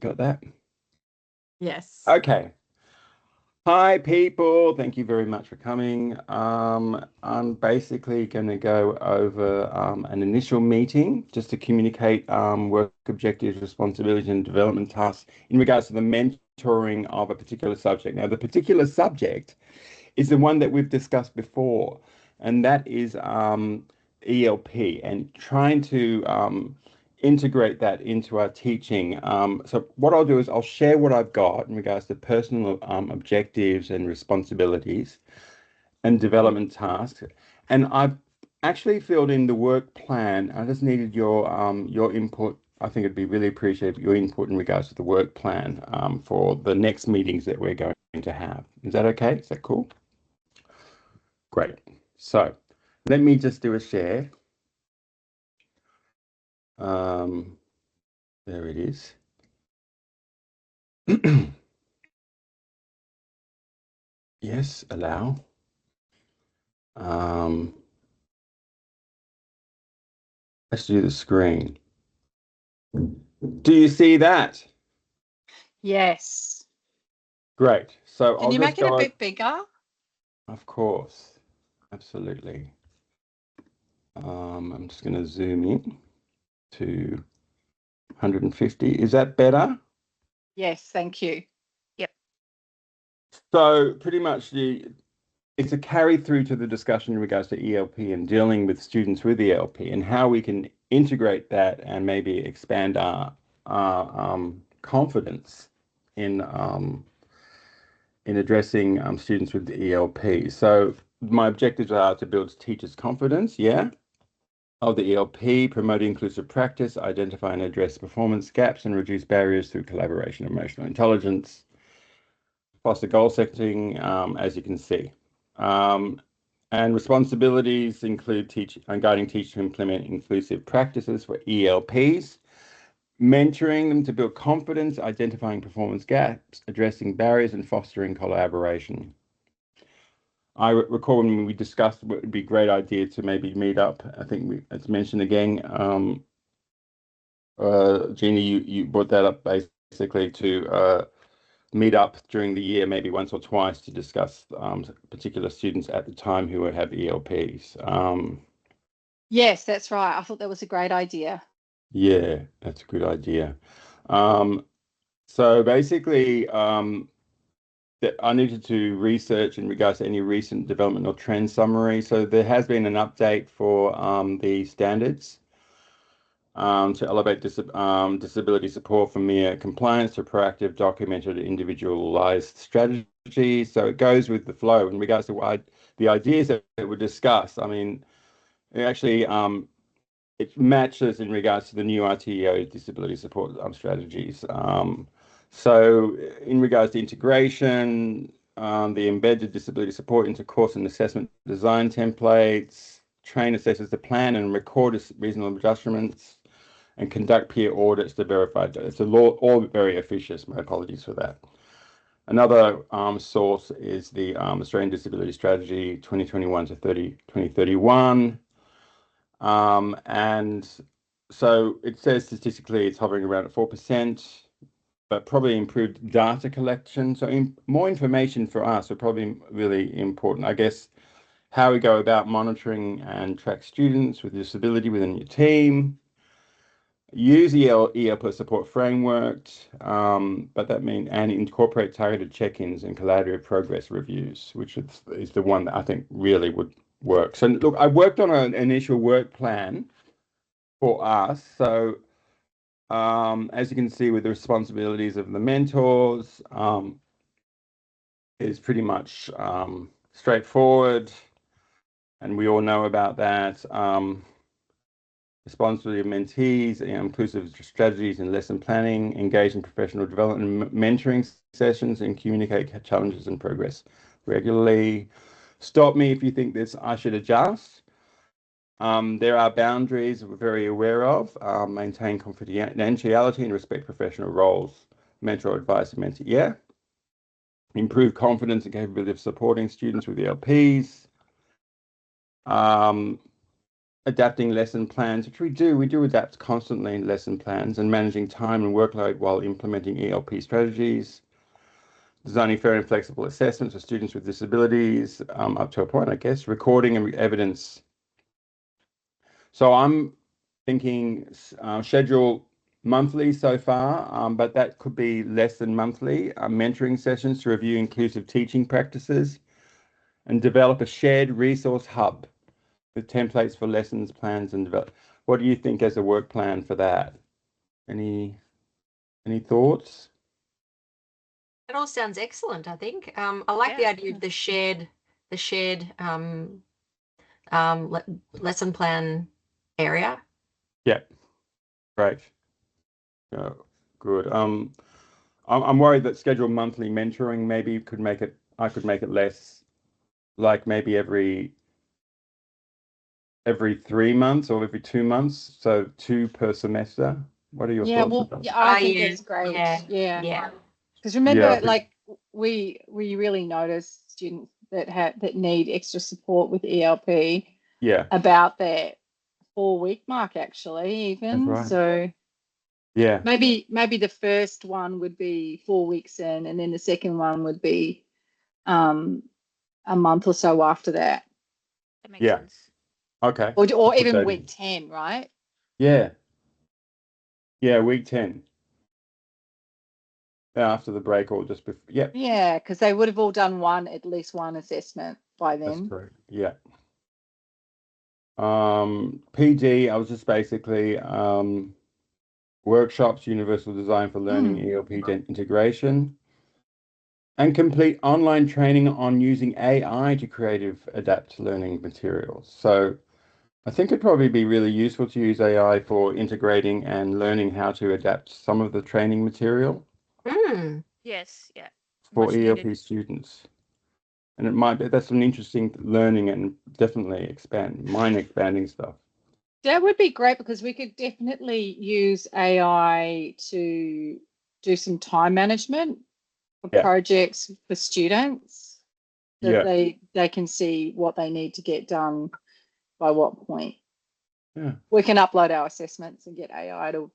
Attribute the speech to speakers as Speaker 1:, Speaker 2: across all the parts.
Speaker 1: got that?
Speaker 2: Yes.
Speaker 1: Okay. Hi, people. Thank you very much for coming. I'm basically going to go over an initial meeting just to communicate work objectives, responsibilities, and development tasks in regards to the mentoring of a particular subject. Now, the particular subject is the one that we've discussed before, and that is ELP and trying to integrate that into our teaching. So what I'll do is I'll share what I've got in regards to personal objectives and responsibilities and development tasks. And I've actually filled in the work plan. I just needed your input. I think it'd be really appreciated your input in regards to the work plan for the next meetings that we're going to have. Is that okay? Is that cool? Great. So let me just do a share. There it is. Yes, allow. Let's do the screen. Do you see that?
Speaker 2: Yes.
Speaker 1: Great. So
Speaker 2: Can
Speaker 1: I'll
Speaker 2: you
Speaker 1: just
Speaker 2: make it a
Speaker 1: go.
Speaker 2: bit bigger?
Speaker 1: Of course. Absolutely. I'm just going to zoom in to 150. Is that better?
Speaker 2: Yes, thank you. Yep.
Speaker 1: So pretty much it's a carry through to the discussion in regards to ELP and dealing with students with ELP and how we can integrate that and maybe expand our confidence in addressing students with ELP. So my objectives are to build teachers' confidence, of the ELP, promote inclusive practice, identify and address performance gaps, and reduce barriers through collaboration, emotional intelligence, foster goal setting, as you can see. And responsibilities include guiding teachers to implement inclusive practices for ELPs, mentoring them to build confidence, identifying performance gaps, addressing barriers, and fostering collaboration. I recall when we discussed what would be a great idea to maybe meet up. I think it's mentioned again. Jeannie, you brought that up basically to meet up during the year, maybe once or twice, to discuss particular students at the time who would have ELPs.
Speaker 2: Yes, that's right. I thought that was a great idea.
Speaker 1: Yeah, that's a good idea. So basically, that I needed to research in regards to any recent development or trend summary. So there has been an update for the standards to elevate disability support from mere compliance to proactive, documented, individualized strategy. So it goes with the flow in regards to what the ideas that were discussed. I mean, it actually it matches in regards to the new RTO disability support strategies. So in regards to integration, the embedded disability support into course and assessment design templates, train assessors to plan and record reasonable adjustments, and conduct peer audits to verify data. So all very efficient. My apologies for that. Another source is the Australian Disability Strategy 2021 to 2031. And so it says statistically it's hovering around at 4%, but probably improved data collection. So more information for us are probably really important. I guess how we go about monitoring and track students with disability within your team. Use ELP support framework, but that means and incorporate targeted check-ins and collaborative progress reviews, which is the one that I think really would work. So look, I worked on an initial work plan for us. So as you can see with the responsibilities of the mentors, is pretty much straightforward, and we all know about that. Responsibility of mentees, inclusive strategies and lesson planning, engage in professional development and mentoring sessions, and communicate challenges and progress regularly. Stop me if you think this I should adjust. There are boundaries we're very aware of. Maintain confidentiality and respect professional roles. Mentor advice and mentee, yeah. Improve confidence and capability of supporting students with ELPs. adapting lesson plans, which we do adapt constantly in lesson plans, and managing time and workload while implementing ELP strategies, designing fair and flexible assessments for students with disabilities, up to a point, I guess, recording and evidence. So I'm thinking schedule monthly so far, but that could be less than monthly, mentoring sessions to review inclusive teaching practices and develop a shared resource hub with templates for lessons, plans, and develop. What do you think as a work plan for that? Any thoughts?
Speaker 3: It all sounds excellent, I think. I like the idea of the shared lesson plan area.
Speaker 1: Yeah, great. Good. I'm worried that scheduled monthly mentoring maybe I could make it less, like maybe every 3 months or every 2 months, so 2 per semester. What are your thoughts
Speaker 2: well,
Speaker 1: about
Speaker 2: yeah,
Speaker 1: that?
Speaker 2: I think it's great.
Speaker 3: Yeah.
Speaker 2: Because remember,
Speaker 1: Yeah.
Speaker 2: like we really notice students that need extra support with ELP
Speaker 1: Yeah,
Speaker 2: about their 4-week mark, actually, even.
Speaker 1: that's right.
Speaker 2: So
Speaker 1: Yeah,
Speaker 2: maybe the first one would be 4 weeks in, and then the second one would be a month or so after that.
Speaker 4: That makes
Speaker 1: Yeah.
Speaker 4: sense.
Speaker 1: okay.
Speaker 2: Or
Speaker 1: Put
Speaker 2: even
Speaker 1: that
Speaker 2: week
Speaker 1: in.
Speaker 2: 10, right?
Speaker 1: Yeah, week 10. After the break or just before. Yeah,
Speaker 2: Yeah, because they would have all done at least one assessment by
Speaker 1: that's
Speaker 2: then.
Speaker 1: correct. Yeah. PD, I was just basically workshops, universal design for learning, ELP integration, and complete online training on using AI to creative adapt learning materials. So I think it'd probably be really useful to use AI for integrating and learning how to adapt some of the training material
Speaker 4: Yes, yeah.
Speaker 1: for
Speaker 4: Much
Speaker 1: ELP
Speaker 4: needed.
Speaker 1: students. And that's an interesting learning and definitely mind expanding stuff.
Speaker 2: That would be great because we could definitely use AI to do some time management for
Speaker 1: Yeah.
Speaker 2: projects for students, that
Speaker 1: Yeah.
Speaker 2: they can see what they need to get done by what point.
Speaker 1: Yeah.
Speaker 2: We can upload our assessments and get AI to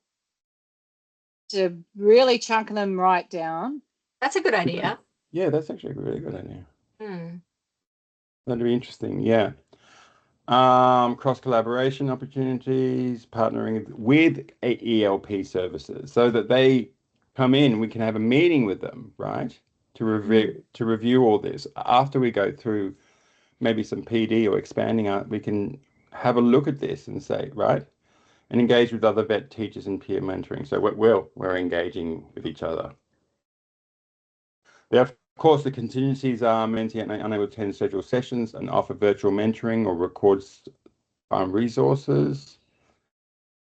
Speaker 2: really chunk them right down.
Speaker 3: That's a good idea.
Speaker 1: Yeah, that's actually a really good idea.
Speaker 3: Hmm.
Speaker 1: That'd be interesting. Yeah. Cross collaboration opportunities, partnering with ELP services so that they come in, we can have a meeting with them, right? To review all this. After we go through maybe some PD or expanding out, we can have a look at this and say, right? And engage with other vet teachers and peer mentoring. So we're engaging with each other. Of course, the contingencies are mentee unable to attend scheduled sessions and offer virtual mentoring or records resources,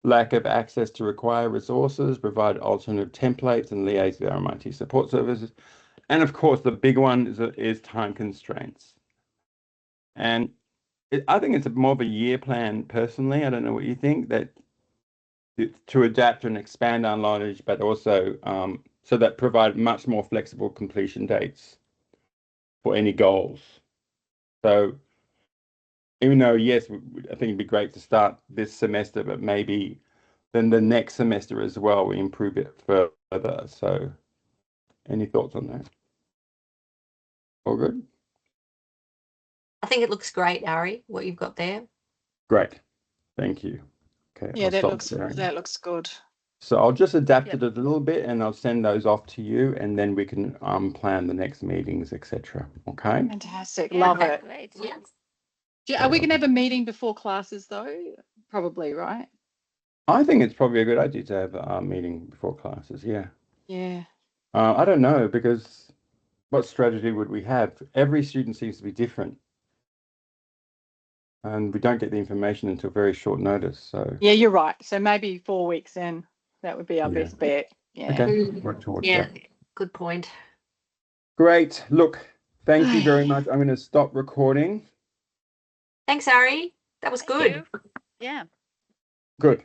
Speaker 1: lack of access to required resources, provide alternative templates and liaise with RMIT support services. And of course, the big one is time constraints. And I think it's more of a year plan personally. I don't know what you think, that to adapt and expand our knowledge, but also so that provide much more flexible completion dates for any goals. So even though, yes, I think it'd be great to start this semester, but maybe then the next semester as well, we improve it further. So any thoughts on that? All good?
Speaker 3: I think it looks great, Ari, what you've got there.
Speaker 1: Great. Thank you. Okay.
Speaker 2: Yeah,
Speaker 1: I'll
Speaker 2: that
Speaker 1: stop sharing.
Speaker 2: looks good.
Speaker 1: So I'll just adapt
Speaker 4: Yep.
Speaker 1: it a little bit and I'll send those off to you and then we can plan the next meetings, etc. Okay.
Speaker 2: Fantastic.
Speaker 4: Yeah,
Speaker 2: Love it.
Speaker 4: great.
Speaker 3: Yeah.
Speaker 2: Are we going to have a meeting before classes though? Probably, right?
Speaker 1: I think it's probably a good idea to have a meeting before classes. Yeah.
Speaker 2: Yeah.
Speaker 1: I don't know, because what strategy would we have? Every student seems to be different. And we don't get the information until very short notice. So
Speaker 2: Yeah, you're right. So maybe 4 weeks in, that would be our
Speaker 1: Yeah.
Speaker 2: best bet. Yeah.
Speaker 1: okay, work towards
Speaker 3: Yeah,
Speaker 1: that.
Speaker 3: good point.
Speaker 1: Great. Look, thank you very much. I'm going to stop recording.
Speaker 3: Thanks, Ari. That was
Speaker 4: Thank
Speaker 3: good.
Speaker 4: you. Yeah.
Speaker 1: Good.